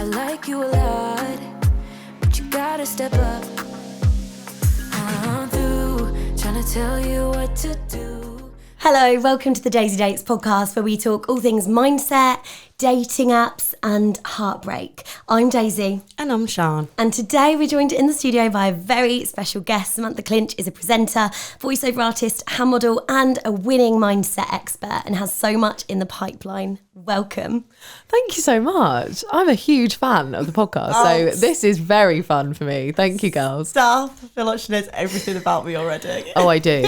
I like you a lot, but you gotta step up. I'm through trying to tell you what to do. Hello, welcome to the Daisy Dates podcast, where we talk all things mindset, dating apps and heartbreak. I'm Daisy. And I'm Sharn. And today we're joined in the studio by a very special guest. Samantha CLINCH is a presenter, voiceover artist, hand model and a winning mindset expert, and has so much in the pipeline. Welcome. Thank you so much. I'm a huge fan of the podcast, so this is very fun for me. Thank you, girls. Stuff. I feel like she knows everything about me already. Oh, I do.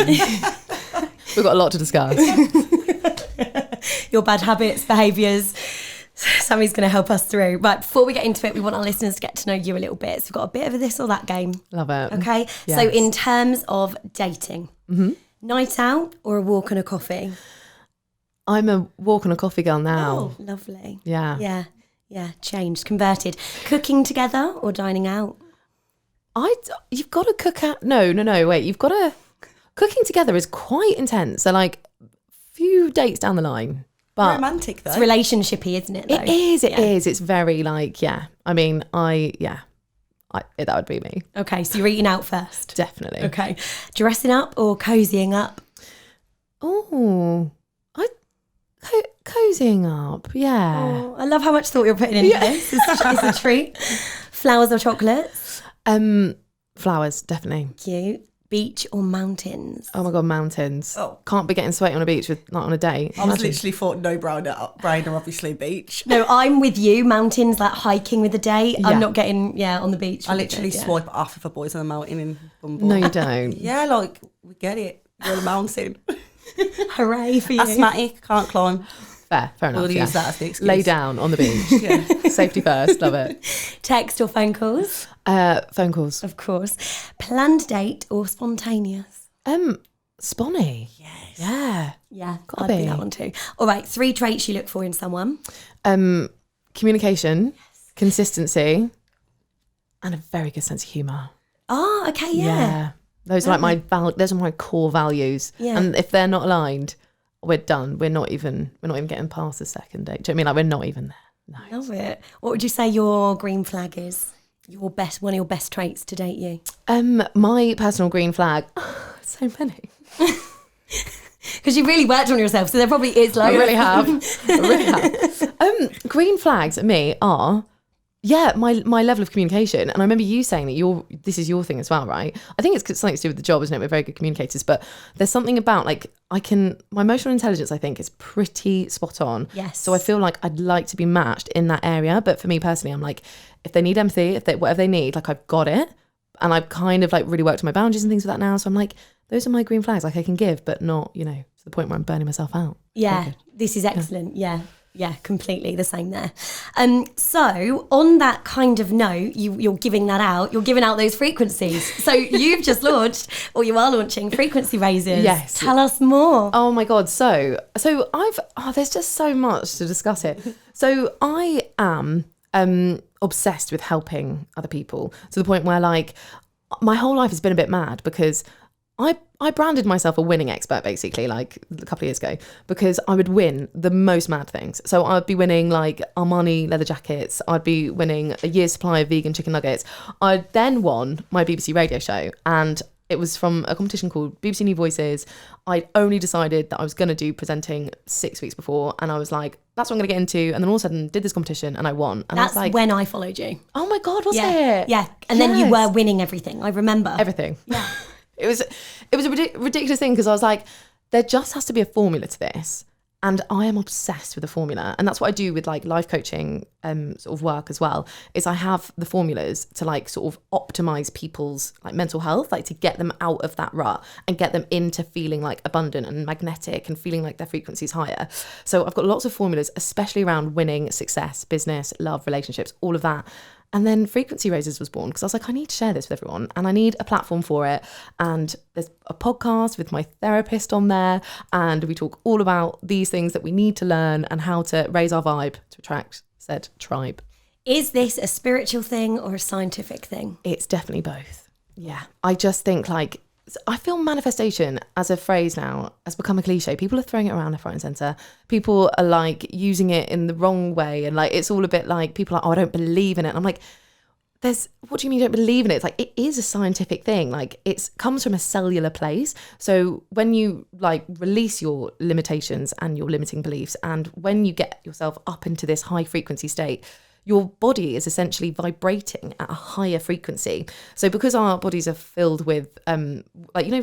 We've got a lot to discuss. Your bad habits, behaviours. Sammy's going to help us through. Right, before we get into it, we want our listeners to get to know you a little bit. So we've got a bit of a this or that game. Love it. Okay, Yes. So in terms of dating, night out or a walk and a coffee? I'm a walk on a coffee girl now. Oh, lovely. Yeah. Yeah, changed, converted. Cooking together or dining out? You've got to cook out. No, wait. You've got to. Cooking together is quite intense. So, like, few dates down the line. But romantic though. It's relationship-y, isn't it, though? It is. It's very like, yeah. I mean, that would be me. Okay, so you're eating out first. Definitely. Okay. Dressing up or cozying up? Oh, cozying up, yeah. Oh, I love how much thought you're putting into this. It's a treat. Flowers or chocolates? Flowers, definitely. Cute. Beach or mountains? Oh my God, mountains. Oh. Can't be getting sweaty on a beach with not on a date. I was literally thought no brainer, obviously beach. No, I'm with you. Mountains, like hiking with a date. Yeah. I'm not getting, on the beach. I literally with a date, swipe off if a boy's on a mountain in Bumble. No, you don't. Yeah, like, we get it. You're on a mountain. Hooray for you. Asthmatic, can't climb. Fair enough. We'll yeah. use that as the excuse. Lay down on the beach. Yeah. Safety first, love it. Text or phone calls? Phone calls. Of course. Planned date or spontaneous? Sponny. Yes. Yeah. Yeah, Gotta I'd do be. that one too. All right, 3 traits you look for in someone. Communication, consistency, and a very good sense of humour. Oh, okay, yeah. Those are like those are my core values. Yeah. And if they're not aligned, we're done. We're not even getting past the second date. Do you know what I mean? Like, we're not even there. No. Love it. What would you say your green flag is? One of your best traits to date you? My personal green flag. So many. Because you really worked on yourself, so there probably is loads. I really have. Green flags at me are, my level of communication. And I remember you saying that this is your thing as well, right? I think it's something to do with the job, isn't it? We're very good communicators, but there's something about like my emotional intelligence, I think, is pretty spot on. Yes. So I feel like I'd like to be matched in that area. But for me personally, I'm like, if they need empathy, whatever they need, like I've got it. And I've kind of like really worked on my boundaries and things with that now. So I'm like, those are my green flags. Like I can give, but not, to the point where I'm burning myself out. Yeah, this is excellent. Yeah, completely the same there. So on that kind of note, you're giving that out. You're giving out those frequencies. So you've just launched, or you are launching, frequency raisers. Yes. Tell us more. Oh my God. So there's just so much to discuss here. So I am obsessed with helping other people to the point where like my whole life has been a bit mad because I branded myself a winning expert basically like a couple of years ago because I would win the most mad things. So I'd be winning like Armani leather jackets. I'd be winning a year's supply of vegan chicken nuggets. I then won my BBC radio show, and it was from a competition called BBC New Voices. I'd only decided that I was going to do presenting 6 weeks before, and I was like, that's what I'm going to get into. And then all of a sudden did this competition and I won. And That's I was like, when I followed you. oh my God, was Yeah. it? Yeah. And then you Yes. were winning everything. I remember. Everything. Yeah. It was a ridiculous thing because I was like, there just has to be a formula to this. And I am obsessed with the formula. And that's what I do with like life coaching sort of work as well, is I have the formulas to like sort of optimize people's like mental health, like to get them out of that rut and get them into feeling like abundant and magnetic and feeling like their frequency is higher. So I've got lots of formulas, especially around winning, success, business, love, relationships, all of that. And then Frequency Raisers was born because I was like, I need to share this with everyone and I need a platform for it. And there's a podcast with my therapist on there, and we talk all about these things that we need to learn and how to raise our vibe to attract said tribe. Is this a spiritual thing or a scientific thing? It's definitely both. Yeah. I just think like I feel manifestation as a phrase now has become a cliche. People are throwing it around left, right and centre. People are like using it in the wrong way. And like, it's all a bit like, people are like, oh, I don't believe in it. And I'm like, what do you mean you don't believe in it? It's like, it is a scientific thing. Like, it comes from a cellular place. So when you like release your limitations and your limiting beliefs, and when you get yourself up into this high frequency state, your body is essentially vibrating at a higher frequency. So because our bodies are filled with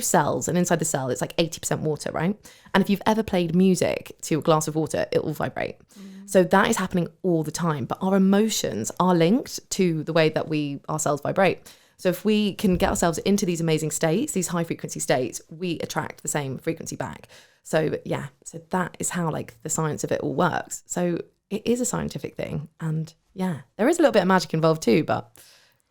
cells, and inside the cell it's like 80% water, right? And if you've ever played music to a glass of water, it will vibrate. So that is happening all the time. But our emotions are linked to the way that our cells vibrate. So if we can get ourselves into these amazing states, these high frequency states, we attract the same frequency back. So yeah, so that is how like the science of it all works. So it is a scientific thing. And yeah, there is a little bit of magic involved too, but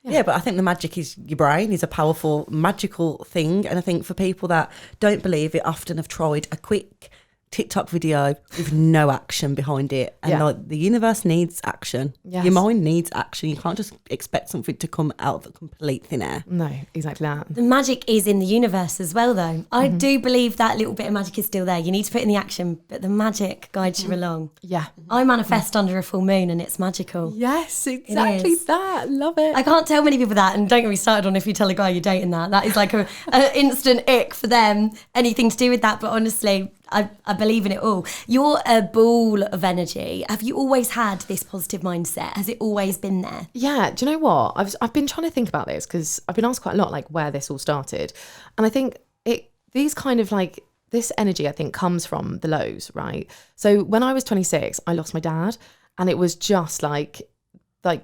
yeah, but I think the magic is your brain is a powerful, magical thing. And I think for people that don't believe it, often have tried a quick TikTok video with no action behind it. And like the universe needs action. Yes. Your mind needs action. You can't just expect something to come out of the complete thin air. No, exactly that. The magic is in the universe as well, though. I do believe that little bit of magic is still there. You need to put in the action, but the magic guides you along. Yeah. I manifest under a full moon and it's magical. Yes, exactly that. Love it. I can't tell many people that, and don't get me started on if you tell a guy you're dating that. That is like a instant ick for them, anything to do with that. But honestly, I believe in it all. You're a ball of energy. Have you always had this positive mindset? Has it always been there? Yeah, do you know what? I've been trying to think about this because I've been asked quite a lot like where this all started. And I think these kind of like, this energy I think comes from the lows, right? So when I was 26, I lost my dad, and it was just like,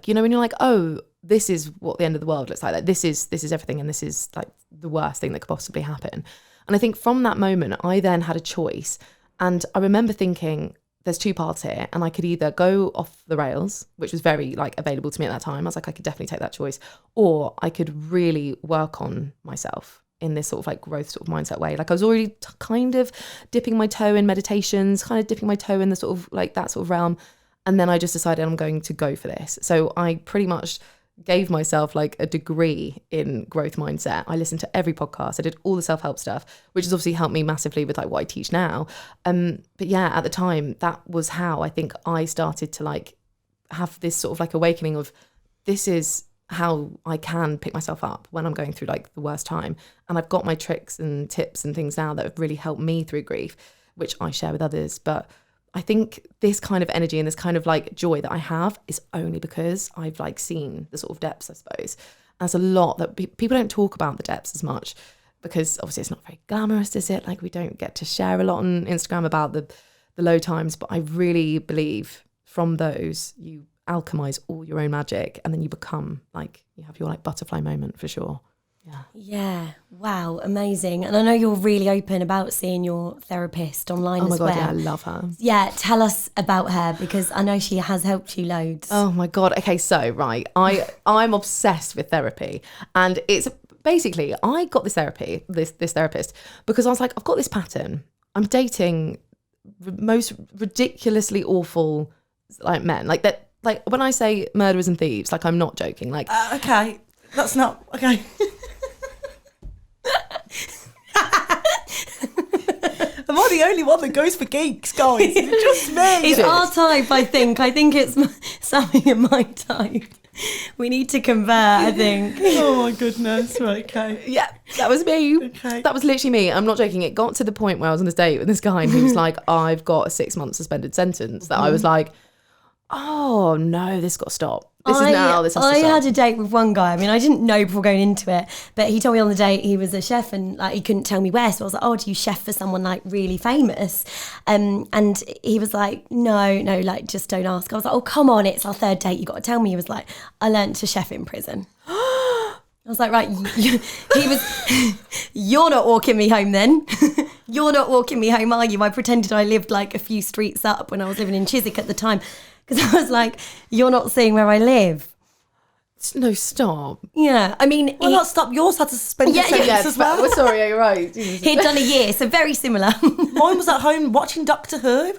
you know, when you're like, oh, this is what the end of the world looks like this is everything, and this is like the worst thing that could possibly happen. And I think from that moment, I then had a choice. And I remember thinking, there's two paths here. And I could either go off the rails, which was very like available to me at that time. I was like, I could definitely take that choice. Or I could really work on myself in this sort of like growth sort of mindset way. Like I was already kind of dipping my toe in meditations, kind of dipping my toe in the sort of like that sort of realm. And then I just decided I'm going to go for this. So I pretty much gave myself like a degree in growth mindset. I listened to every podcast. I did all the self-help stuff, which has obviously helped me massively with like what I teach now. But yeah, at the time, that was how I think I started to like have this sort of like awakening of, this is how I can pick myself up when I'm going through like the worst time. And I've got my tricks and tips and things now that have really helped me through grief, which I share with others. But I think this kind of energy and this kind of like joy that I have is only because I've like seen the sort of depths, I suppose. There's a lot that people don't talk about the depths as much, because obviously it's not very glamorous, is it? Like we don't get to share a lot on Instagram about the low times, but I really believe from those you alchemize all your own magic, and then you become like, you have your like butterfly moment for sure. Yeah. Wow. Amazing. And I know you're really open about seeing your therapist online as well. Oh my God, yeah, I love her. Yeah. Tell us about her, because I know she has helped you loads. Oh my God. Okay. So, right. I'm obsessed with therapy, and it's basically, I got this therapist because I was like, I've got this pattern. I'm dating most ridiculously awful like men, like that. Like when I say murderers and thieves, like I'm not joking. Like, Okay. That's not, okay. Am I the only one that goes for geeks, guys? Is it just me? It's our type, I think. I think it's Sammy and my type. We need to convert, I think. Oh my goodness. Right, okay. yeah, that was me. Okay. That was literally me. I'm not joking. It got to the point where I was on this date with this guy, and he was like, I've got a 6-month suspended sentence, that I was like, oh no, this got to stop. This has to stop. I had a date with one guy. I mean, I didn't know before going into it, but he told me on the date he was a chef, and like he couldn't tell me where. So I was like, oh, do you chef for someone like really famous? And he was like, no, like just don't ask. I was like, oh, come on, it's our 3rd date. You got to tell me. He was like, I learned to chef in prison. I was like, right, you're not walking me home then. You're not walking me home, are you? I pretended I lived like a few streets up when I was living in Chiswick at the time. Because I was like, you're not seeing where I live. No, stop. Yeah, I mean... Well, not stop. Yours had to suspend your sentence as well. Sorry, you're right. Jesus. He'd done a year, so very similar. Mine was at home watching Doctor Who.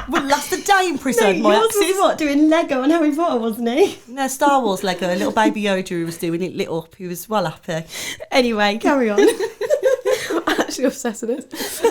Wouldn't last a day in prison. No, my yours was exes. what, doing Lego and Harry Potter, wasn't he? No, Star Wars Lego, little baby Yoda who was doing it lit up. He was well happy. Anyway, carry on. I'm actually obsessed with this.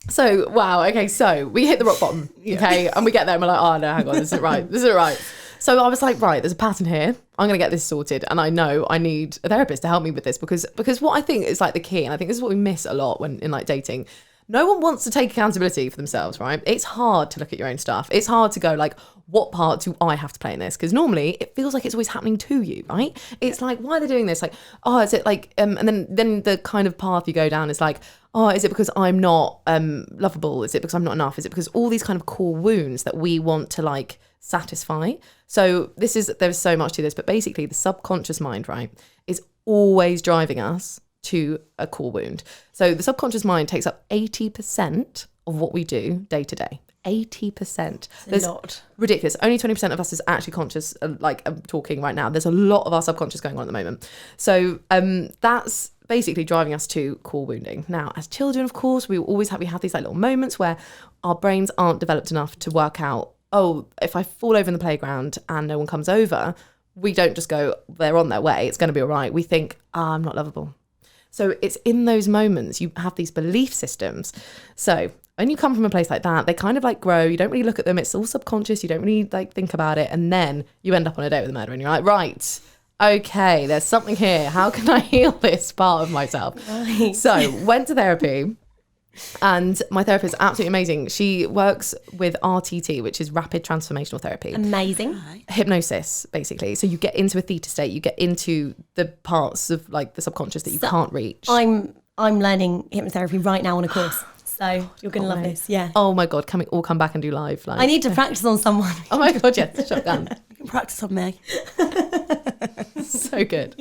So, wow, okay, so we hit the rock bottom, okay, and we get there and we're like, oh no, hang on, this isn't right, this isn't right. So I was like, right, there's a pattern here. I'm going to get this sorted. And I know I need a therapist to help me with this because what I think is like the key, and I think this is what we miss a lot when in like dating, no one wants to take accountability for themselves, right? It's hard to look at your own stuff. It's hard to go like, what part do I have to play in this? Because normally it feels like it's always happening to you, right? It's like, why are they doing this? Like, oh, is it like, and then the kind of path you go down is like, oh, is it because I'm not lovable? Is it because I'm not enough? Is it because all these kind of core wounds that we want to like satisfy? So there's so much to this, but basically the subconscious mind, right, is always driving us to a core wound. So the subconscious mind takes up 80% of what we do day to day. 80%. That's a lot. Ridiculous. Only 20% of us is actually conscious, like I'm talking right now. There's a lot of our subconscious going on at the moment. So that's basically driving us to core wounding. Now, as children, of course, we have these like little moments where our brains aren't developed enough to work out, oh, if I fall over in the playground and no one comes over, we don't just go, they're on their way, it's going to be all right. We think, I'm not lovable. So it's in those moments you have these belief systems. So when you come from a place like that, they kind of like grow. You don't really look at them. It's all subconscious. You don't really like think about it. And then you end up on a date with a murderer and you're like, right, okay, there's something here. How can I heal this part of myself? Right. So went to therapy. And my therapist is absolutely amazing. She works with RTT, which is rapid transformational therapy. Amazing. Hypnosis, basically. So you get into a theta state, you get into the parts of like the subconscious that you can't reach. I'm learning hypnotherapy right now on a course. So you're going to love this. Yeah. Oh my God, can we all come back and do live? Like, I need to practice on someone. Oh my God, yes, shotgun. You can practice on me. So good.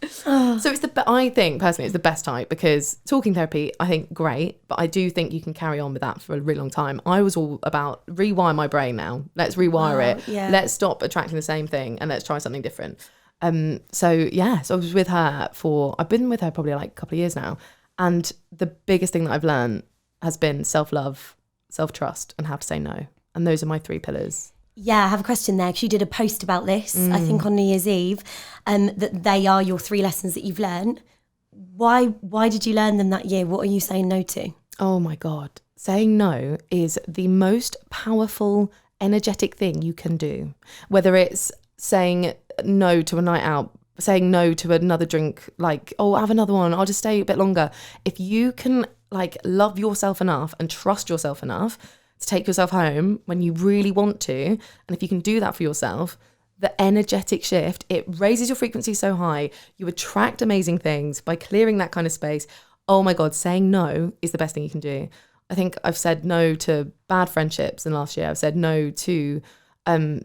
So it's I think personally it's the best type because talking therapy, I think great, but I do think you can carry on with that for a really long time. I was all about rewire my brain now. Let's rewire it. Yeah. Let's stop attracting the same thing and let's try something different. So I was with her I've been with her probably like a couple of years now. And the biggest thing that I've learned has been self-love, self-trust, and how to say no. And those are my 3 pillars. Yeah, I have a question there because you did a post about this, I think on New Year's Eve, that they are your 3 lessons that you've learned. Why did you learn them that year? What are you saying no to? Oh my God. Saying no is the most powerful, energetic thing you can do. Whether it's saying no to a night out, saying no to another drink, like, oh, have another one, I'll just stay a bit longer. If you can like love yourself enough and trust yourself enough to take yourself home when you really want to, and if you can do that for yourself, the energetic shift, it raises your frequency so high, you attract amazing things by clearing that kind of space. Oh my God, saying no is the best thing you can do. I think I've said no to bad friendships in last year. I've said no to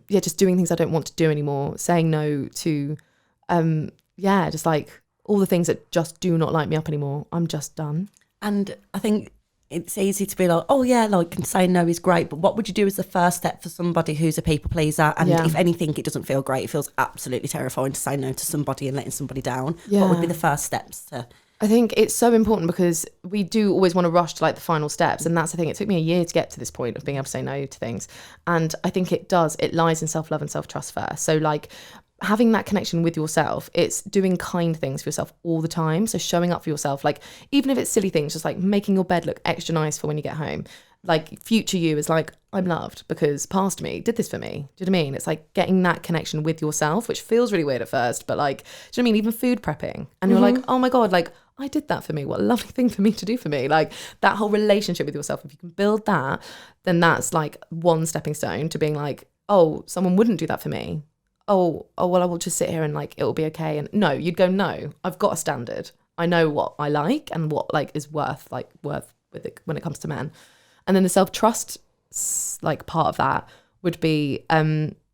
just doing things I don't want to do anymore, saying no to just like all the things that just do not light me up anymore. I'm just done. And I think it's easy to be like, oh yeah, like saying no is great, but what would you do as the first step for somebody who's a people pleaser? And if anything, it doesn't feel great. It feels absolutely terrifying to say no to somebody and letting somebody down. Yeah. What would be the first steps to... I think it's so important because we do always want to rush to like the final steps. And that's the thing. It took me a year to get to this point of being able to say no to things. And I think it lies in self-love and self-trust first. So like having that connection with yourself, it's doing kind things for yourself all the time. So showing up for yourself, like even if it's silly things, just like making your bed look extra nice for when you get home. Like future you is like, I'm loved because past me did this for me. Do you know what I mean? It's like getting that connection with yourself, which feels really weird at first, but like, do you know what I mean? Even food prepping. And you're like, oh my God, like I did that for me. What a lovely thing for me to do for me. Like that whole relationship with yourself, if you can build that, then that's like one stepping stone to being like, oh, someone wouldn't do that for me. Oh, well, I will just sit here and like, it'll be okay. And no, you'd go, no, I've got a standard. I know what I like and what like is worth with it when it comes to men. And then the self-trust like part of that would be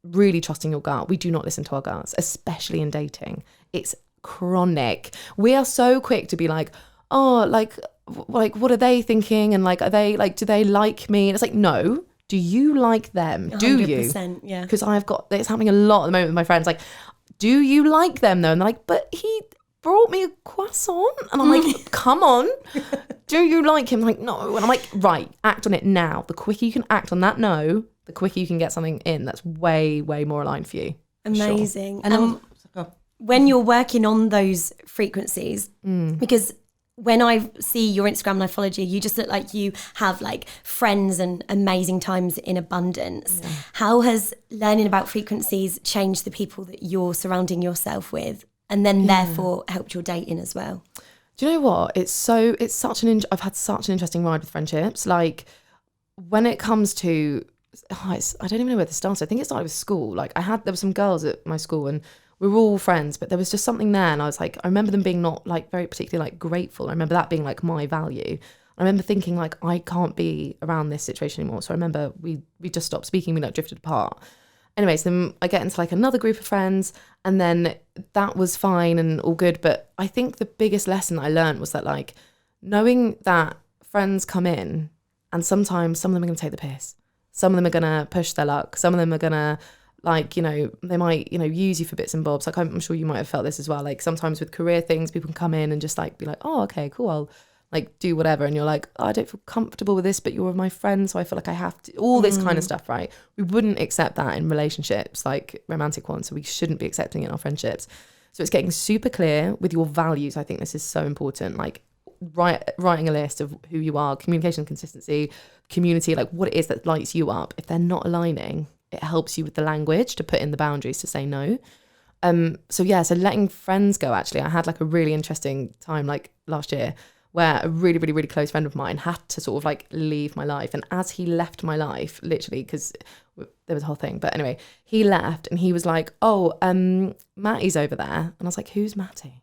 really trusting your gut. We do not listen to our guts, especially in dating. It's chronic. We are so quick to be like, oh, like what are they thinking? And like, are they like, do they like me? And it's like, no. Do you like them? Do you? Yeah. Because it's happening a lot at the moment with my friends. Like, do you like them though? And they're like, but brought me a croissant. And I'm like, come on, do you like him? Like, no. And I'm like, right, act on it now. The quicker you can act on that no, the quicker you can get something in that's way, way more aligned for you. Amazing. Sure. And when you're working on those frequencies, because when I see your Instagram and I followed you, you just look like you have like friends and amazing times in abundance. Yeah. How has learning about frequencies changed the people that you're surrounding yourself with, and then therefore helped your dating as well? Do you know what? I've had such an interesting ride with friendships. Like when it comes to, I don't even know where this started. I think it started with school. Like there were some girls at my school and we were all friends, but there was just something there. And I was like, I remember them being not like very particularly like grateful. I remember that being like my value. I remember thinking like, I can't be around this situation anymore. So I remember we just stopped speaking. We like drifted apart. Anyways, then I get into like another group of friends and then that was fine and all good. But I think the biggest lesson that I learned was that like knowing that friends come in and sometimes some of them are going to take the piss. Some of them are going to push their luck. Some of them are going to like, you know, they might, you know, use you for bits and bobs. Like I'm sure you might have felt this as well. Like sometimes with career things, people can come in and just like be like, oh, okay, cool. I'll like do whatever. And you're like, oh, I don't feel comfortable with this, but you're my friend. So I feel like I have to, all this kind of stuff, right? We wouldn't accept that in relationships, like romantic ones. So we shouldn't be accepting it in our friendships. So it's getting super clear with your values. I think this is so important. Like writing a list of who you are, communication, consistency, community, like what it is that lights you up. If they're not aligning, it helps you with the language to put in the boundaries to say no. So letting friends go, actually, I had like a really interesting time like last year where a really, really, really close friend of mine had to sort of like leave my life. And as he left my life, literally, because there was a whole thing, but anyway, he left and he was like, oh, Matty's over there. And I was like, who's Matty?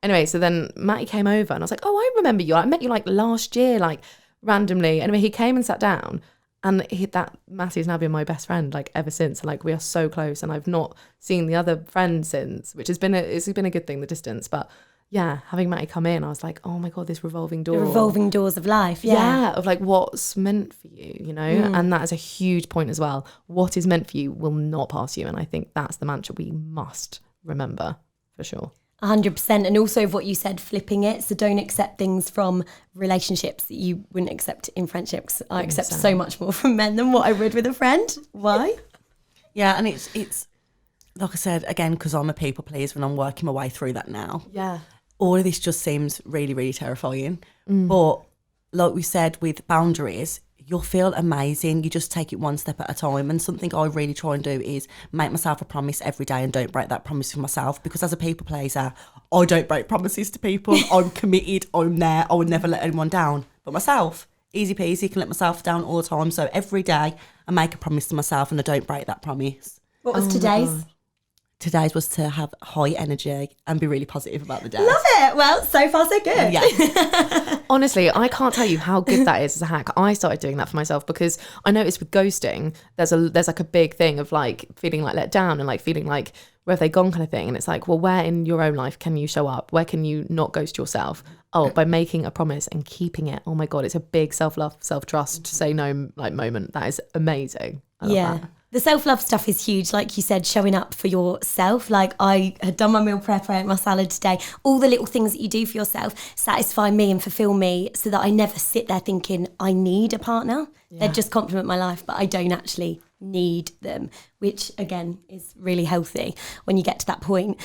Anyway, so then Matty came over and I was like, oh, I remember you. I met you like last year, like randomly. Anyway, he came and sat down. And Matty has now been my best friend like ever since. Like we are so close, and I've not seen the other friend since, which it's been a good thing, the distance. But yeah, having Matty come in, I was like, oh my God, this revolving door. The revolving doors of life. Yeah. Of like what's meant for you, you know? And that is a huge point as well. What is meant for you will not pass you. And I think that's the mantra we must remember for sure. 100%. And also what you said, flipping it. So don't accept things from relationships that you wouldn't accept in friendships. I accept so much more from men than what I would with a friend. Why? Yeah, and it's like I said, again, because I'm a people pleaser and I'm working my way through that now. Yeah. All of this just seems really, really terrifying. But like we said, with boundaries, you'll feel amazing. You just take it one step at a time. And something I really try and do is make myself a promise every day and don't break that promise for myself. Because as a people pleaser, I don't break promises to people. I'm committed. I'm there. I would never let anyone down. But myself, easy peasy, can let myself down all the time. So every day I make a promise to myself and I don't break that promise. What was today's? Today's was to have high energy and be really positive about the day. Love it. Well, so far so good. Yeah. Honestly, I can't tell you how good that is as a hack. I started doing that for myself because I noticed with ghosting, there's like a big thing of like feeling like let down and like feeling like where have they gone kind of thing. And it's like, well, where in your own life can you show up? Where can you not ghost yourself? Oh, by making a promise and keeping it. Oh my God, it's a big self-love, self-trust, say no like moment. That is amazing. I love that. The self-love stuff is huge. Like you said, showing up for yourself. Like I had done my meal prep, I ate my salad today. All the little things that you do for yourself satisfy me and fulfill me so that I never sit there thinking I need a partner. Yeah. They just complement my life, but I don't actually need them, which again is really healthy when you get to that point.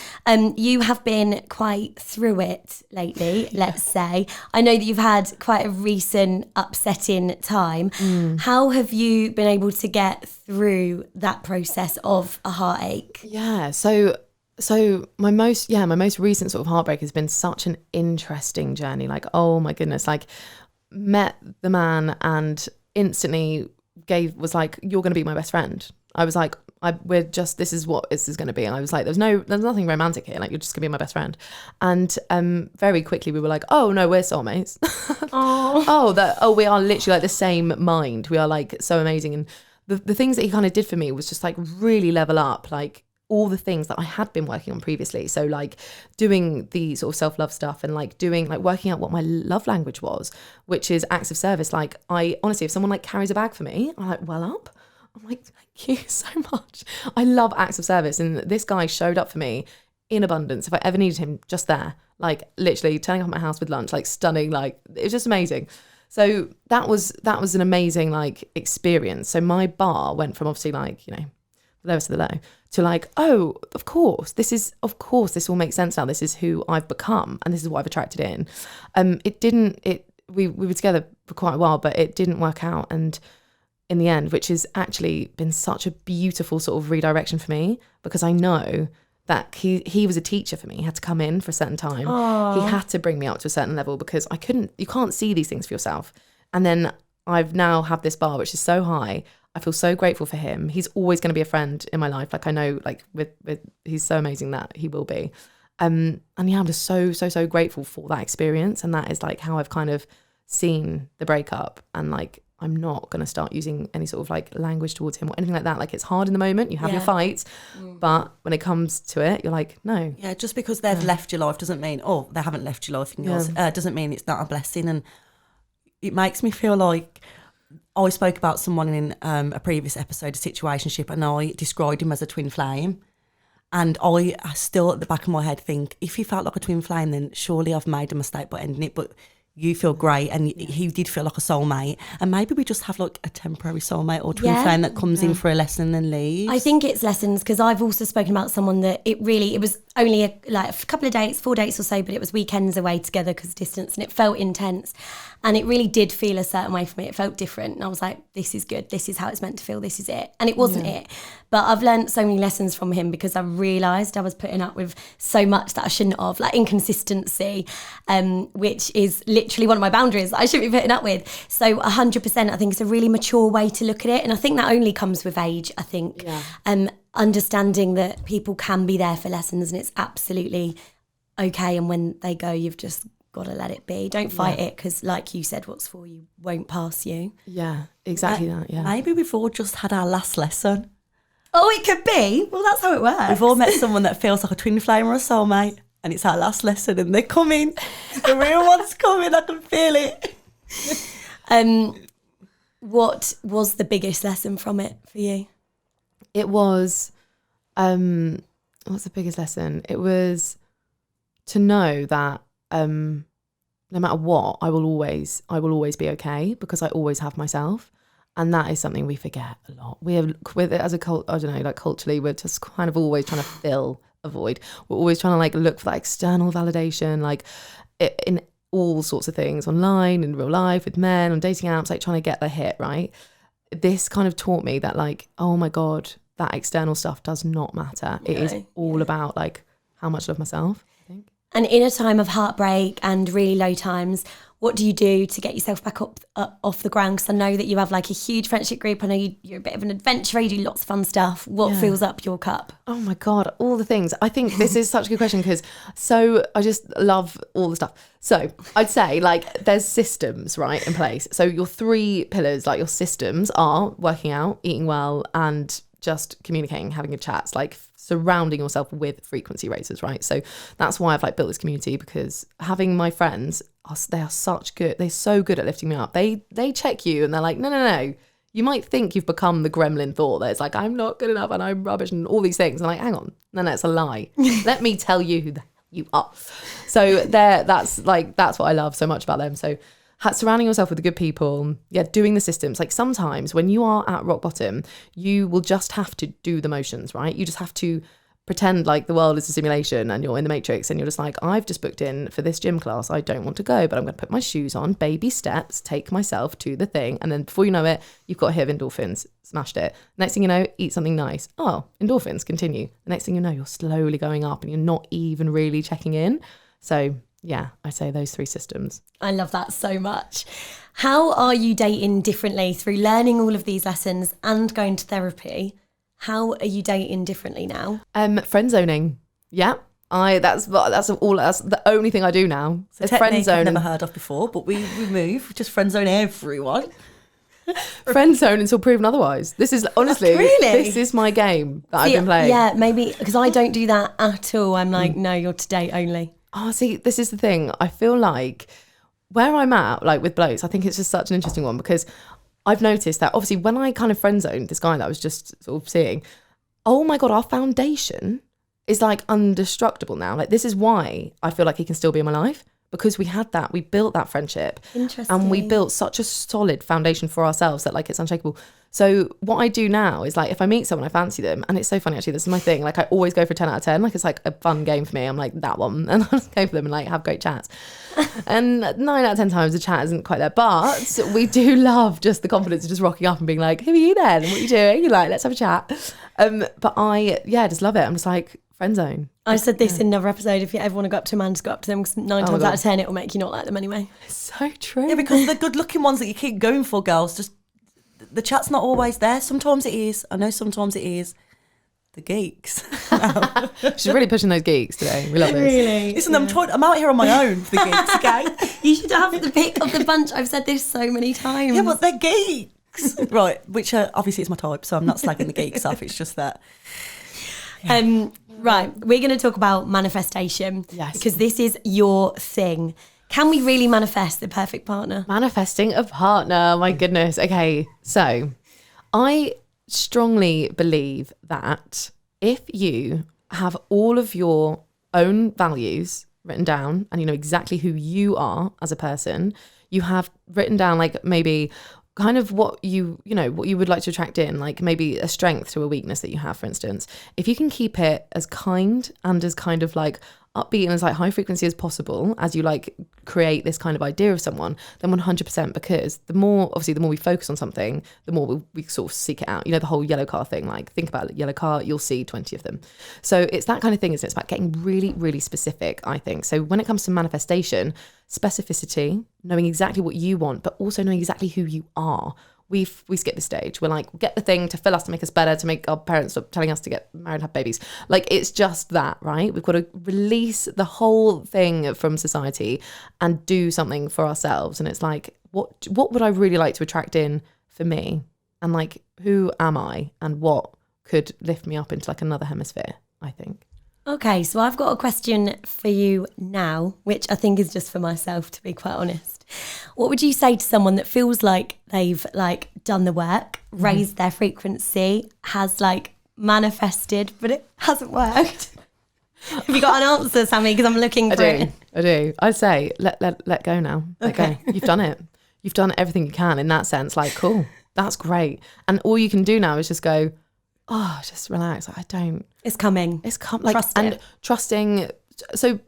You have been quite through it lately, let's say. I know that you've had quite a recent upsetting time. How have you been able to get through that process of a heartache? Yeah, so my most recent sort of heartbreak has been such an interesting journey. Like, oh my goodness, like met the man and instantly was like, you're going to be my best friend. I was like, this is what this is going to be. And I was like, there's nothing romantic here. Like, you're just going to be my best friend. And very quickly we were like, oh no, we're soulmates. We are literally like the same mind. We are like so amazing. And the things that he kind of did for me was just like really level up, like all the things that I had been working on previously. So like doing the sort of self-love stuff and like working out what my love language was, which is acts of service. Like I honestly, if someone like carries a bag for me, I'm like, well up. I'm like, thank you so much. I love acts of service. And this guy showed up for me in abundance. If I ever needed him, just there, like literally turning up at my house with lunch, like stunning, like it was just amazing. So that was an amazing like experience. So my bar went from obviously like, you know, the lowest of the low to like, oh, of course this all makes sense now. This is who I've become and this is what I've attracted in. We were together for quite a while, but it didn't work out. And in the end, which has actually been such a beautiful sort of redirection for me, because I know that he was a teacher for me. He had to come in for a certain time. Aww. He had to bring me up to a certain level because you can't see these things for yourself. And then I've now have this bar, which is so high. I feel so grateful for him. He's always going to be a friend in my life. Like I know, like with he's so amazing that he will be. And yeah, I'm just so grateful for that experience. And that is like how I've kind of seen the breakup. And like, I'm not going to start using any sort of like language towards him or anything like that. Like it's hard in the moment. You have your fights. But when it comes to it, you're like, no. Yeah, just because they've left your life doesn't mean, they haven't left your life in yours. Doesn't mean it's not a blessing. And it makes me feel like I spoke about someone in a previous episode of Situationship, and I described him as a twin flame. And I still at the back of my head think, if he felt like a twin flame, then surely I've made a mistake by ending it. But you feel great, and he did feel like a soulmate. And maybe we just have like a temporary soulmate or twin flame that comes in for a lesson and leaves. I think it's lessons, because I've also spoken about someone that it was only a couple of dates, 4 dates or so, but it was weekends away together because of distance, and it felt intense. And it really did feel a certain way for me. It felt different. And I was like, this is good. This is how it's meant to feel. This is it. And it wasn't it. But I've learned so many lessons from him, because I realised I was putting up with so much that I shouldn't have, like inconsistency, which is literally one of my boundaries that I shouldn't be putting up with. So 100%, I think it's a really mature way to look at it. And I think that only comes with age, I think. Understanding that people can be there for lessons, and it's absolutely okay. And when they go, you've just got to let it be. Don't fight it, because like you said, what's for you won't pass you. Yeah, exactly that. Yeah. Maybe we've all just had our last lesson. Oh, it could be. Well, that's how it works. We've all met someone that feels like a twin flame or a soulmate, and it's our last lesson, and they're coming. The real one's coming. I can feel it. What was the biggest lesson from it for you? It was, what's the biggest lesson? It was to know that no matter what, I will always be okay, because I always have myself. And that is something we forget a lot. We have, as a cult, I don't know, like culturally, we're just kind of always trying to fill a void. We're always trying to like look for that external validation, like in all sorts of things, online, in real life, with men, on dating apps, like trying to get the hit, right? This kind of taught me that like, oh my God, that external stuff does not matter. It is all about like how much I love myself, I think. And in a time of heartbreak and really low times, what do you do to get yourself back up off the ground? Because I know that you have like a huge friendship group. I know you're a bit of an adventurer. You do lots of fun stuff. What fills up your cup? Oh my God, all the things. I think this is such a good question, because I just love all the stuff. So I'd say like there's systems, right, in place. So your 3 pillars, like your systems are working out, eating well, and just communicating, having a chat, like surrounding yourself with frequency raisers, right? So that's why I've like built this community, because having my friends, they're so good at lifting me up. They check you and they're like, no. You might think you've become the gremlin thought that it's like, I'm not good enough and I'm rubbish and all these things. And I'm like, hang on, no, it's a lie. Let me tell you who you are. So that's what I love so much about them. So surrounding yourself with the good people, doing the systems. Like sometimes when you are at rock bottom, you will just have to do the motions, right? You just have to pretend like the world is a simulation and you're in the matrix, and you're just like, I've just booked in for this gym class. I don't want to go, but I'm going to put my shoes on, baby steps, take myself to the thing. And then before you know it, you've got a hit of endorphins, smashed it. Next thing you know, eat something nice. Oh, endorphins, continue. The next thing you know, you're slowly going up and you're not even really checking in. So yeah, I say those 3 systems. I love that so much. How are you dating differently through learning all of these lessons and going to therapy? How are you dating differently now? Friend zoning. Yeah. That's the only thing I do now. It's a technique I've never heard of before, but we move, just friend zone everyone. Friend zone until proven otherwise. This is honestly, this is my game that I've been playing. Yeah, maybe because I don't do that at all. I'm like, no, you're to date only. Oh, see, this is the thing. I feel like where I'm at, like with blokes, I think it's just such an interesting one, because I've noticed that obviously when I kind of friend zoned this guy that I was just sort of seeing, oh my God, our foundation is like indestructible now. Like this is why I feel like he can still be in my life, because we had that, we built that friendship. Interesting. And we built such a solid foundation for ourselves that like it's unshakable. So what I do now is like, if I meet someone, I fancy them, and it's so funny actually, this is my thing, like I always go for 10 out of 10, like it's like a fun game for me. I'm like, that one, and I'll just go for them and like have great chats. And 9 out of 10 times the chat isn't quite there, but we do love just the confidence of just rocking up and being like, who are you then? What are you doing? You're like, let's have a chat. But I just love it. I'm just like, friend zone. I said this in another episode, if you ever want to go up to a man, just go up to them, because 9 times out of 10 it will make you not like them anyway. So true. Yeah, because the good looking ones that you keep going for, girls, just the chat's not always there. Sometimes it is. I know sometimes it is. The geeks. She's really pushing those geeks today. We love this. Really? Listen, I'm out here on my own for the geeks, okay? You should have the pick of the bunch. I've said this so many times. Yeah, but they're geeks. Right, which obviously it's my type, so I'm not slagging the geeks off. It's just that. Right, we're going to talk about manifestation. Yes. Because this is your thing. Can we really manifest the perfect partner? Manifesting a partner, my goodness. Okay, so I strongly believe that if you have all of your own values written down and you know exactly who you are as a person, you have written down like maybe kind of what you would like to attract in, like maybe a strength to a weakness that you have, for instance. If you can keep it as kind and as kind of like upbeat and as like high frequency as possible as you like create this kind of idea of someone, then 100%, because the more we focus on something, the more we sort of seek it out. You know, the whole yellow car thing, like think about a yellow car, you'll see 20 of them. So it's that kind of thing, isn't it? It's about getting really, really specific, I think. So when it comes to manifestation, specificity, knowing exactly what you want, but also knowing exactly who you are. We skip this stage. We're like, get the thing to fill us, to make us better, to make our parents stop telling us to get married and have babies. Like, it's just that, right? We've got to release the whole thing from society and do something for ourselves. And it's like, what would I really like to attract in for me? And like, who am I? And what could lift me up into like another hemisphere, I think. Okay, so I've got a question for you now, which I think is just for myself, to be quite honest. What would you say to someone that feels like they've like done the work, raised their frequency, has like manifested, but it hasn't worked? Have you got an answer, Sammy? Because I'm looking for it. I do. I'd say let go now. Let go. You've done it. You've done everything you can in that sense. Like, cool, that's great. And all you can do now is just go, oh, just relax. It's coming. Trusting. So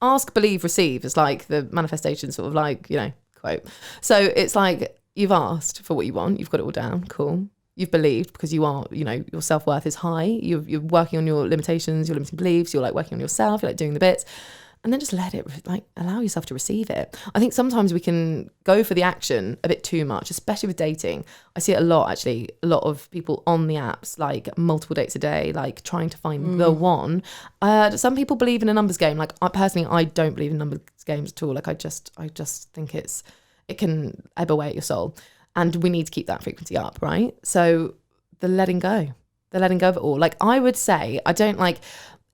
ask, believe, receive is like the manifestation sort of like, you know, quote. So it's like you've asked for what you want. You've got it all down. Cool. You've believed because you are, you know, your self-worth is high. You're working on your limitations, your limiting beliefs. You're like working on yourself. You're like doing the bits. And then just let it, like, allow yourself to receive it. I think sometimes we can go for the action a bit too much, especially with dating. I see it a lot, actually. A lot of people on the apps, like multiple dates a day, like trying to find the one. Some people believe in a numbers game. Like, I don't believe in numbers games at all. Like, I just think it can ebb away at your soul. And we need to keep that frequency up, right? So the letting go of it all. Like, I would say, I don't like...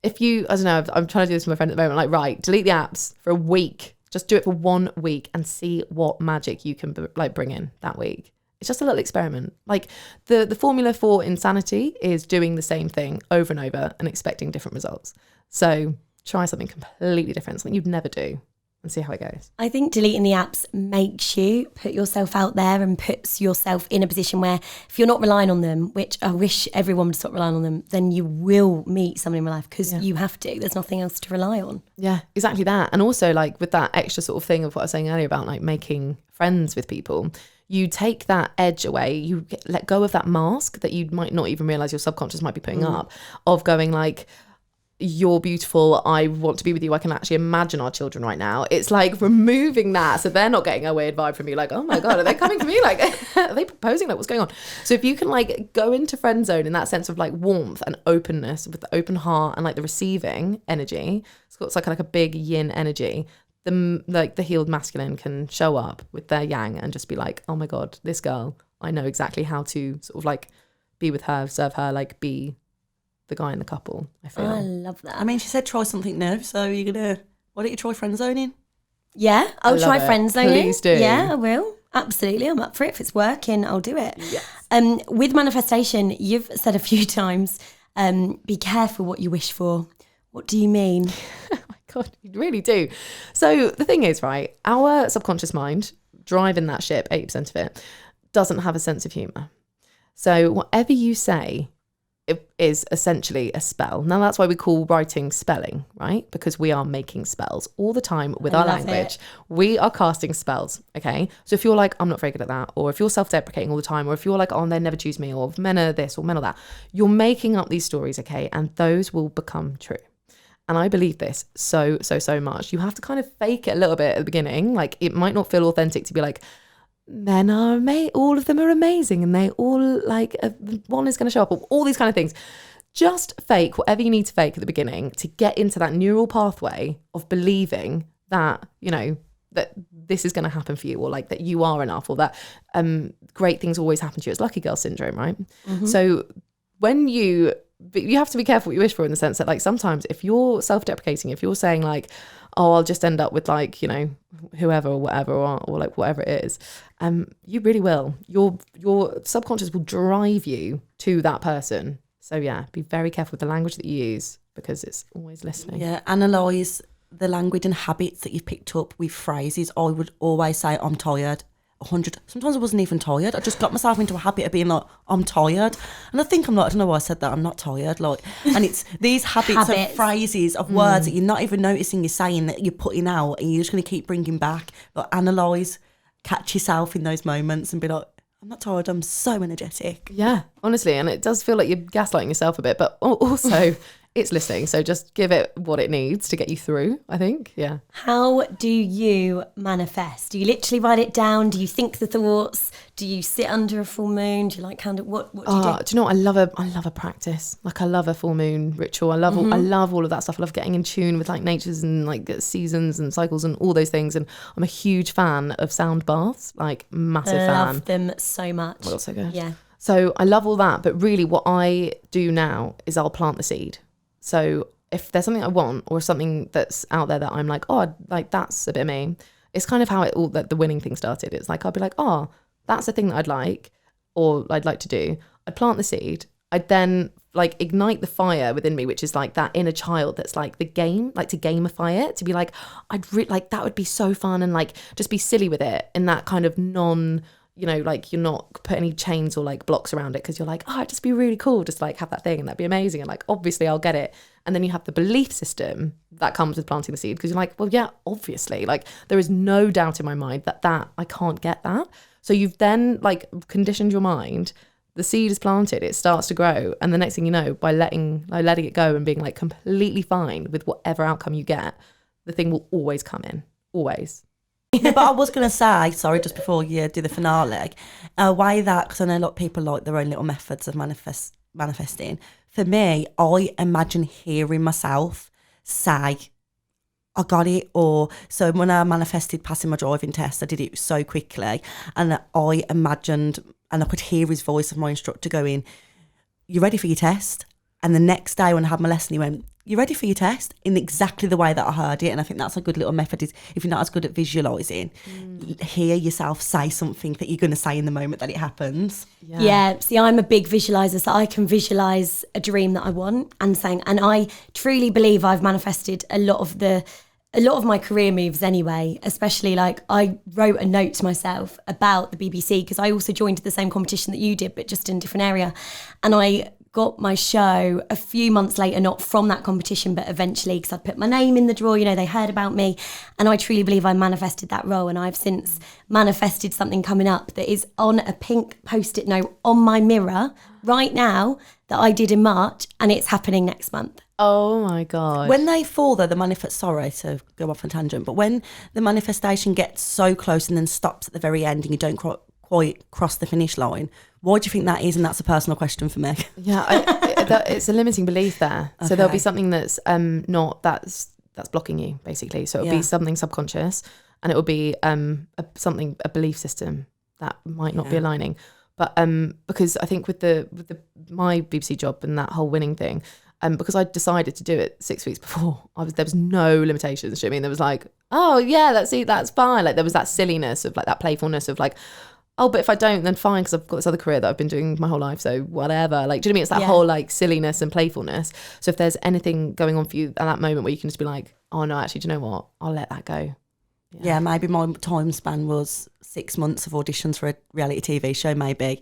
If you, I don't know, I'm trying to do this with my friend at the moment, like, right, delete the apps for a week. Just do it for 1 week and see what magic you can like bring in that week. It's just a little experiment. Like the formula for insanity is doing the same thing over and over and expecting different results. So try something completely different, something you'd never do, and see how it goes. I think deleting the apps makes you put yourself out there and puts yourself in a position where if you're not relying on them, which I wish everyone would stop relying on them, then you will meet someone in real life because you have to. There's nothing else to rely on. Yeah, exactly that. And also like with that extra sort of thing of what I was saying earlier about like making friends with people, you take that edge away, you let go of that mask that you might not even realise your subconscious might be putting up of going like, you're beautiful, I want to be with you, I can actually imagine our children right now. It's like removing that so they're not getting a weird vibe from you like, oh my God, are they coming to me? Like, are they proposing? Like, what's going on? So if you can like go into friend zone in that sense of like warmth and openness with the open heart and like the receiving energy, it's like a big yin energy, the healed masculine can show up with their yang and just be like, oh my God, this girl, I know exactly how to sort of like be with her, serve her, like be the guy in the couple, I feel. I love that. I mean, she said try something new, so why don't you try friend zoning? Yeah, I'll try friend zoning. Please do. Yeah, I will. Absolutely, I'm up for it. If it's working, I'll do it. Yes. With manifestation, you've said a few times, be careful what you wish for. What do you mean? Oh my God, you really do. So the thing is, right, our subconscious mind, driving that ship, 80% of it, doesn't have a sense of humour. So whatever you say, it is essentially a spell. Now that's why we call writing spelling, right? Because we are making spells all the time with our language. We are casting spells, okay? So if you're like, I'm not very good at that, or if you're self-deprecating all the time, or if you're like, oh, they never choose me, or men are this or men are that, you're making up these stories, okay? And those will become true. And I believe this so much. You have to kind of fake it a little bit at the beginning. Like, it might not feel authentic to be like, men are all of them are amazing, and they all like one is going to show up, or all these kind of things. Just fake whatever you need to fake at the beginning to get into that neural pathway of believing that, you know, that this is going to happen for you, or like that you are enough, or that great things always happen to you. It's lucky girl syndrome, right? Mm-hmm. So when you have to be careful what you wish for, in the sense that, like, sometimes if you're self-deprecating, if you're saying like, oh, I'll just end up with like, you know, whoever or whatever, or like whatever it is, you really will. Your subconscious will drive you to that person. So yeah, be very careful with the language that you use, because it's always listening. Yeah, analyse the language and habits that you've picked up with phrases. I would always say, I'm tired. 100. Sometimes I wasn't even tired. I just got myself into a habit of being like, I'm tired. And I think I'm like, I don't know why I said that, I'm not tired. Like, and it's these habits of phrases, of words that you're not even noticing you're saying, that you're putting out, and you're just going to keep bringing back. Like, analyse, catch yourself in those moments and be like, I'm not tired, I'm so energetic. Yeah, honestly. And it does feel like you're gaslighting yourself a bit, but also it's listening. So just give it what it needs to get you through, I think. Yeah. How do you manifest? Do you literally write it down? Do you think the thoughts? Do you sit under a full moon? Do you like kind of what do you do? Do you know what? I love a practice. Like, I love a full moon ritual. I love all of that stuff. I love getting in tune with like nature's and like seasons and cycles and all those things. And I'm a huge fan of sound baths. Like, massive fan. I love them so much. Oh, that's so good. Yeah. So I love all that, but really what I do now is I'll plant the seed. So if there's something I want, or something that's out there that I'm like, oh, like that's a bit of me, it's kind of how it all, that the winning thing started. It's like, I'll be like, oh, that's a thing that I'd like, or I'd like to do. I'd plant the seed. I'd then like ignite the fire within me, which is like that inner child that's like the game, like to gamify it, to be like, like that would be so fun, and like just be silly with it in that kind of you know, like you're not put any chains or like blocks around it, because you're like, oh, it'd just be really cool, just like have that thing and that'd be amazing, and like obviously I'll get it. And then you have the belief system that comes with planting the seed, because you're like, well, yeah, obviously, like there is no doubt in my mind that I can't get that. So you've then like conditioned your mind, the seed is planted, it starts to grow, and the next thing you know, by letting it go and being like completely fine with whatever outcome you get, the thing will always come in, always. Yeah, but I was going to say, sorry, just before you do the finale, a way that, because I know a lot of people like their own little methods of manifesting. For me, I imagine hearing myself say, I got it. Or so when I manifested passing my driving test, I did it so quickly, and I imagined, and I could hear his voice of my instructor going, you ready for your test? And the next day when I had my lesson, he went, you ready for your test? In exactly the way that I heard it. And I think that's a good little method, is if you're not as good at visualising, hear yourself say something that you're going to say in the moment that it happens. Yeah. See, I'm a big visualiser, so I can visualise a dream that I want and I truly believe I've manifested a lot of my career moves anyway, especially like I wrote a note to myself about the BBC, because I also joined the same competition that you did, but just in a different area. And I got my show a few months later, not from that competition, but eventually, because I'd put my name in the drawer, you know, they heard about me. And I truly believe I manifested that role. And I've since manifested something coming up that is on a pink Post-it note on my mirror right now that I did in March, and it's happening next month. Oh my God. When they fall though, sorry to go off on tangent, but when the manifestation gets so close and then stops at the very end and you don't quite cross the finish line, why do you think that is? And that's a personal question for me. Yeah, it's a limiting belief there. Okay. So there'll be something that's that's blocking you, basically. So it'll be something subconscious, and it will be a belief system that might not be aligning. But because I think with my BBC job and that whole winning thing, because I decided to do it 6 weeks before, there was no limitations. Do you know what I mean? There was like, oh yeah, that's fine. Like there was that silliness of like that playfulness of like, oh, but if I don't, then fine, because I've got this other career that I've been doing my whole life, so whatever. Like, do you know what I mean? It's that whole like silliness and playfulness. So if there's anything going on for you at that moment where you can just be like, oh no, actually, do you know what? I'll let that go. Yeah, maybe my time span was 6 months of auditions for a reality TV show, maybe.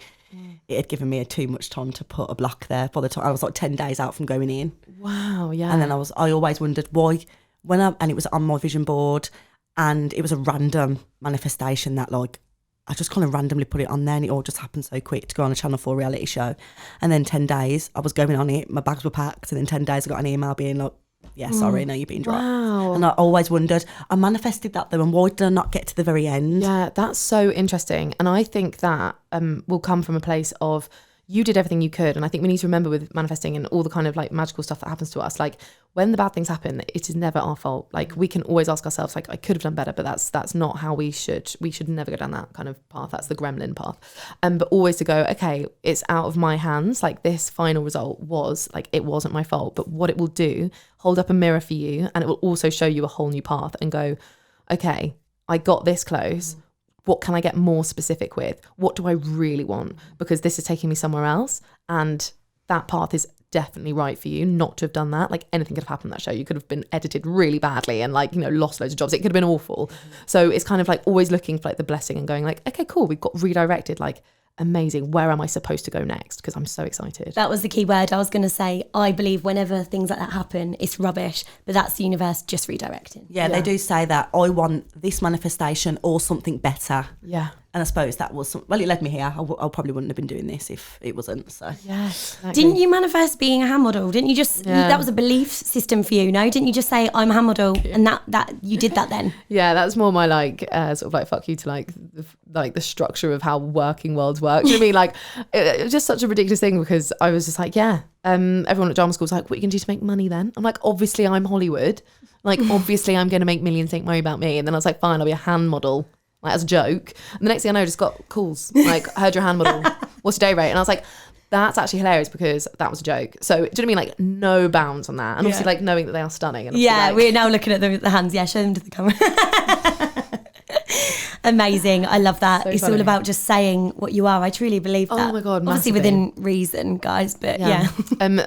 It had given me too much time to put a block there. By the time I was like 10 days out from going in. Wow, yeah. And then I always wondered why, and it was on my vision board, and it was a random manifestation that like, I just kind of randomly put it on there, and it all just happened so quick to go on a Channel 4 reality show. And then 10 days, I was going on it, my bags were packed, and then 10 days I got an email being like, yeah, sorry, no, you've been dropped. Wow. And I always wondered, I manifested that though, and why did I not get to the very end? Yeah, that's so interesting. And I think that will come from a place of you did everything you could. And I think we need to remember with manifesting and all the kind of like magical stuff that happens to us, like when the bad things happen, it is never our fault. Like we can always ask ourselves, like, I could have done better, but that's not how we should never go down that kind of path. That's the gremlin path. But always to go, okay, it's out of my hands. Like this final result was like, it wasn't my fault, but what it will do, hold up a mirror for you. And it will also show you a whole new path and go, okay, I got this close. What can I get more specific with? What do I really want? Because this is taking me somewhere else. And that path is definitely right for you not to have done that. Like anything could have happened in that show. You could have been edited really badly and like, you know, lost loads of jobs. It could have been awful. So it's kind of like always looking for like the blessing and going like, okay, cool. We've got redirected. Like, amazing. Where am I supposed to go next? Because I'm so excited. That was the key word. I was going to say, I believe whenever things like that happen, it's rubbish, but that's the universe just redirecting. Yeah, they do say that I want this manifestation or something better. Yeah. And I suppose that was, well, it led me here. I probably wouldn't have been doing this if it wasn't. So Yes. Exactly. Didn't you manifest being a hand model? Didn't you just, that was a belief system for you, no? Didn't you just say, I'm a hand model, and that you did that then? Yeah, that's more my like sort of like fuck you to like the structure of how working worlds work. Do you know what I mean? Like it was just such a ridiculous thing because I was just like, yeah. Everyone at drama school was like, what are you gonna do to make money then? I'm like, obviously I'm Hollywood. Like obviously I'm gonna make millions, don't worry about me. And then I was like, fine, I'll be a hand model. Like as a joke. And the next thing I know, I just got calls. Like, heard your hand model. What's your day rate? And I was like, that's actually hilarious because that was a joke. So do you know what I mean? Like no bounds on that. And obviously like knowing that they are stunning. And like, we're now looking at the hands. Yeah, show them to the camera. Amazing. I love that. So it's funny. all about just saying what you are. I truly believe that. Oh my God, obviously massively. within reason, guys, but yeah.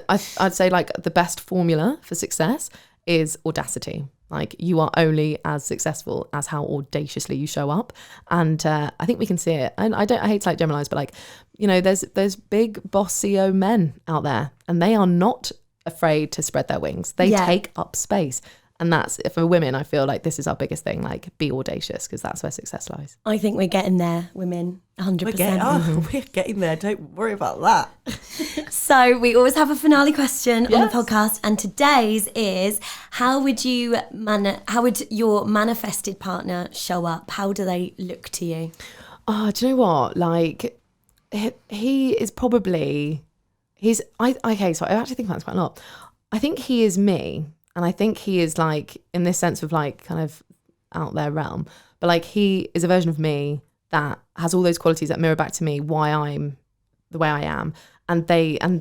I'd say like the best formula for success is audacity. Like you are only as successful as how audaciously you show up. And I think we can see it. And I hate to like generalize, but like, you know, there's big boss CEO men out there and they are not afraid to spread their wings. They take up space. And that's, for women, I feel like this is our biggest thing, like be audacious because that's where success lies. I think we're getting there, women, 100%. We're getting there. Don't worry about that. So we always have a finale question on the podcast, and today's is: how would your manifested partner show up? How do they look to you? Oh, do you know what? Like he is probably so I actually think about this quite a lot. I think he is me. And I think he is like, in this sense of like kind of out there realm, but like he is a version of me that has all those qualities that mirror back to me why I'm the way I am. And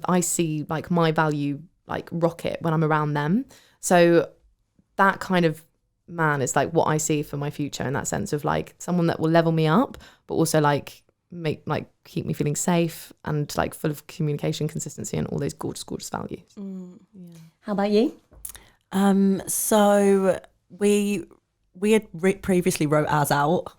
I see like my value like rocket when I'm around them. So that kind of man is like what I see for my future in that sense of like someone that will level me up, but also like keep me feeling safe and like full of communication, consistency and all those gorgeous, gorgeous values. Yeah. How about you? So we had previously wrote ours out.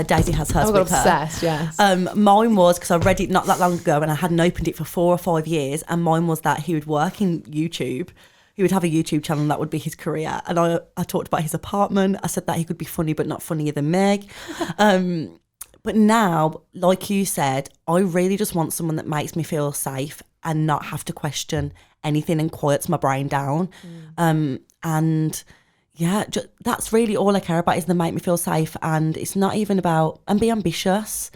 Daisy has hers I got with her. obsessed, yes. Mine was, because I read it not that long ago and I hadn't opened it for 4 or 5 years, and mine was that he would work in YouTube. He would have a YouTube channel and that would be his career. And I talked about his apartment. I said that he could be funny but not funnier than Meg. But now, like you said, I really just want someone that makes me feel safe and not have to question anything and quiets my brain down. And yeah, that's really all I care about, is to make me feel safe. And it's not even about, and be ambitious.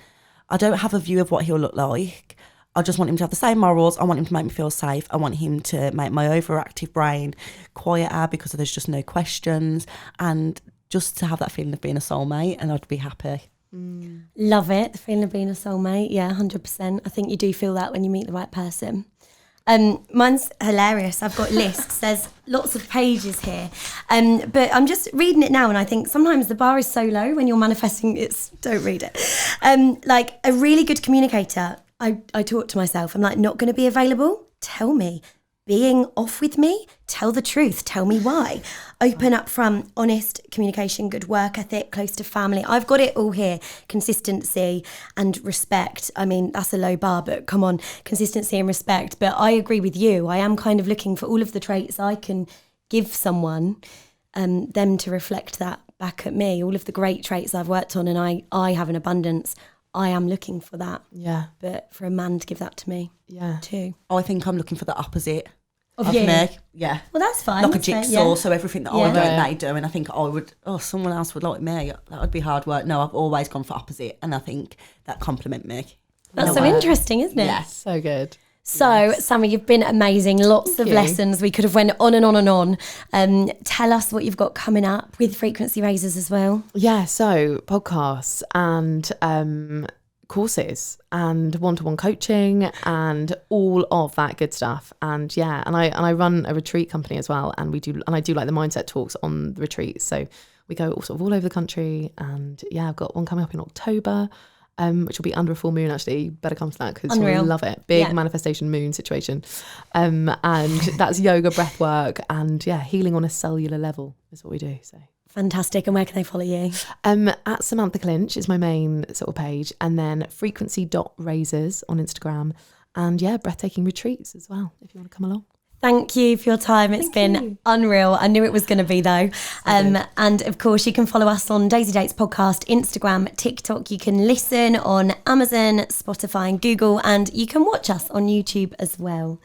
I don't have a view of what he'll look like. I just want him to have the same morals. I want him to make me feel safe. I want him to make my overactive brain quieter because there's just no questions, and just to have that feeling of being a soulmate, and I'd be happy. Love it, the feeling of being a soulmate. Yeah, 100%. I think you do feel that when you meet the right person. Mine's hilarious. I've got lists. There's lots of pages here. But I'm just reading it now, and I think sometimes the bar is so low when you're manifesting. Don't read it. Like a really good communicator, I talk to myself. I'm like, not going to be available? Tell me. Being off with me? Tell the truth. Tell me why. Open up front, honest communication, good work ethic, close to family. I've got it all here. Consistency and respect. I mean, that's a low bar, but come on, consistency and respect. But I agree with you. I am kind of looking for all of the traits I can give someone, them to reflect that back at me. All of the great traits I've worked on, and I have an abundance. I am looking for that. Yeah. But for a man to give that to me. Yeah. Too. I think I'm looking for the opposite Of of you? me. Yeah. Well, that's fine. Like a that's fair, jigsaw, yeah. so everything that Yeah. I don't, they do. And I think I would, someone else would like me. That would be hard work. No, I've always gone for opposite. And I think that compliment me. That's so interesting, isn't it? Yes. So good. So, Sammy, you've been amazing. Lots of you. lessons. We could have went on and on and on. Tell us what you've got coming up with Frequency Raisers as well. Yeah, so podcasts and courses and one-to-one coaching and all of that good stuff. And yeah, and I run a retreat company as well, and I do like the mindset talks on the retreats. So we go sort of all over the country, and yeah, I've got one coming up in October, which will be under a full moon. Actually, better come to that because you'll Unreal. love it. Big Yeah. manifestation moon situation, and that's yoga, breath work, and yeah, healing on a cellular level is what we do. So. Fantastic. And where can they follow you? At Samantha CLINCH is my main sort of page, and then frequency.raisers on Instagram, and yeah, breathtaking retreats as well if you want to come along. Thank you for your time. It's been unreal. I knew it was going to be though. And of course, you can follow us on Daisy Dates Podcast, Instagram, TikTok. You can listen on Amazon, Spotify and Google, and you can watch us on YouTube as well.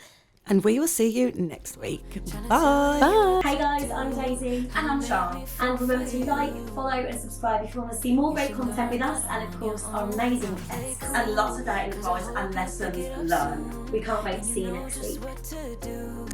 And we will see you next week. Bye. Bye. Hey guys, I'm Daisy. And I'm Sharnee. And remember to like, follow and subscribe if you want to see more great content with us, and of course our amazing guests. And lots of dating advice and lessons learned. We can't wait to see you next week.